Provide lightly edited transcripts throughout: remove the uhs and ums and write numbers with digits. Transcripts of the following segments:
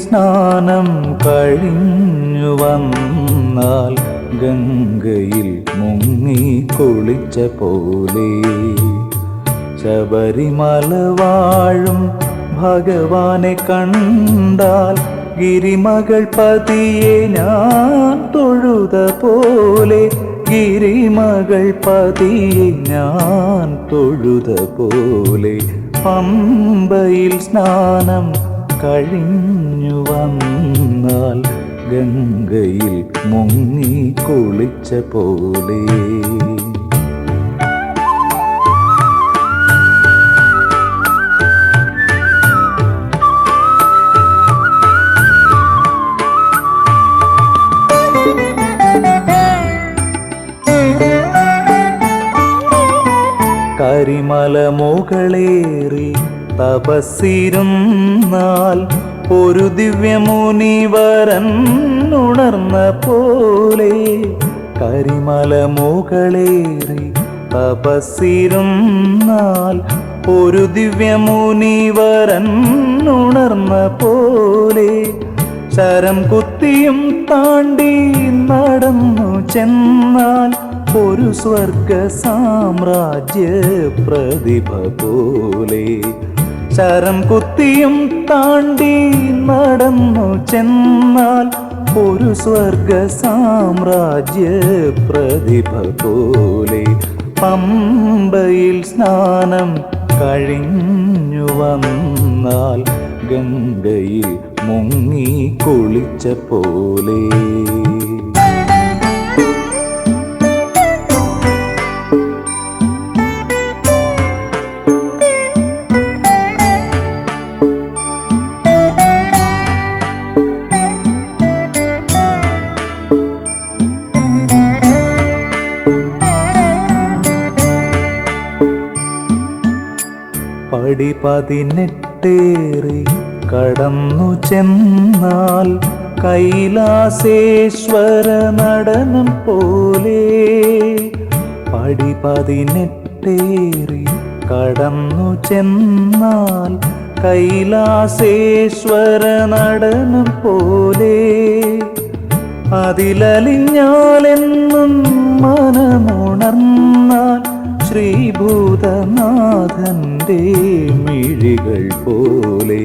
സ്നാനം കഴിഞ്ഞു വന്നാൽ ഗംഗയിൽ മുങ്ങി കുളിച്ച പോലെ ശബരിമല വാഴും ഭഗവാനെ കണ്ടാൽ ഗിരിമകൾ പതിയെ ഞാൻ തൊഴുത പോലെ ഗിരിമകൾ പതിയെ ഞാൻ തൊഴുത പോലെ പമ്പയിൽ സ്നാനം കഴിഞ്ഞു വന്നാൽ ഗംഗയിൽ മുങ്ങി കുളിച്ച പോലെ കരിമല മുകളേറി തപസ്സിരുന്നാൽ ഒരു ദിവ്യമുനിവരൻ ഉണർന്ന പോലെ കരിമല മുകളേറി തപസ്സിരുന്നാൽ ഒരു ദിവ്യമുനിവരൻ ഉണർന്ന പോലെ ശരം കുത്തിയും താണ്ടി നടന്നു ചെന്നാൽ ഒരു സ്വർഗ സാമ്രാജ്യ പ്രതിഭ പോലെ ശരം കുത്തിയും താണ്ടി നടന്നു ചെന്നാൽ ഒരു സ്വർഗ സാമ്രാജ്യ പ്രതിഭ പോലെ പമ്പയിൽ സ്നാനം കഴിഞ്ഞു വന്നാൽ ഗംഗയിൽ മുങ്ങി കുളിച്ച പോലെ പടി 18 കടന്നു ചെന്നാൽ കൈലാസേശ്വര നടനം പോലെ പടി 18 കടന്നു ചെന്നാൽ കൈലാസേശ്വര നടനം പോലെ അതിലലിഞ്ഞാലെന്നും മനമുണർന്നാൽ ശ്രീഭൂതനാഥന്റെ മിഴികൾ പോലെ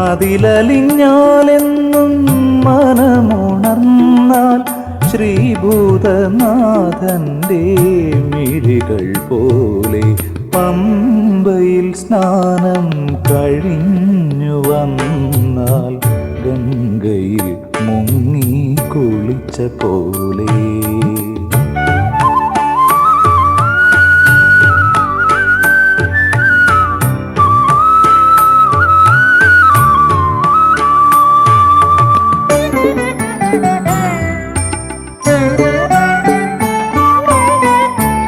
അതിലലിഞ്ഞാലെന്നും മനമുണർന്നാൽ ശ്രീഭൂതനാഥന്റെ മിഴികൾ പോലെ പമ്പയിൽ സ്നാനം കഴിഞ്ഞു വന്നാൽ ഗംഗയിൽ മുങ്ങി കുളിച്ച പോലെ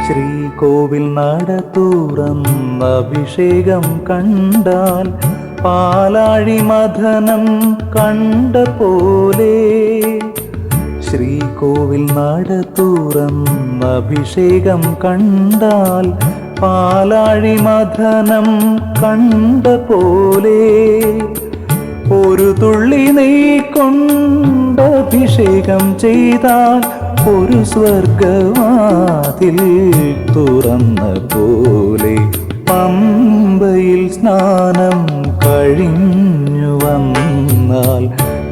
ശ്രീകോവിൽ നട തുറന്ന അഭിഷേകം കണ്ടാൽ പാലാഴി മഥനം കണ്ട പോലെ ശ്രീകോവിൽ നട തുറന്ന അഭിഷേകം കണ്ടാൽ പാലാഴി മഥനം കണ്ട പോലെ ഒരു തുള്ളി നെയ്യ് കൊണ്ട് അഭിഷേകം ചെയ്താൽ ഒരു സ്വർഗവാതിൽ തുറന്ന പോലെ പമ്പയിൽ സ്നാനം കഴിഞ്ഞു വന്നാൽ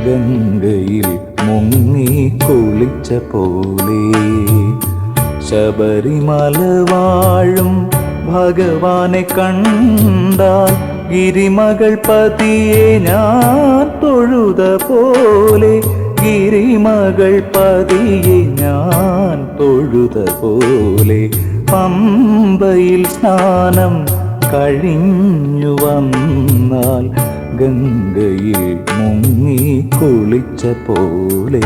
ഗംഗയിൽ മുങ്ങി കുളിച്ച പോലെ ശബരിമല വാഴും ഭഗവാനെ കണ്ടാൽ ഗിരിമകൾ പതിയെ ഞാൻ തൊഴുത പോലെ ഗിരിമകൾ പതിയെ ഞാൻ തൊഴുത പോലെ പമ്പയിൽ സ്നാനം കഴിഞ്ഞു വന്നാൽ ഗംഗയിൽ മുങ്ങി കുളിച്ച പോലെ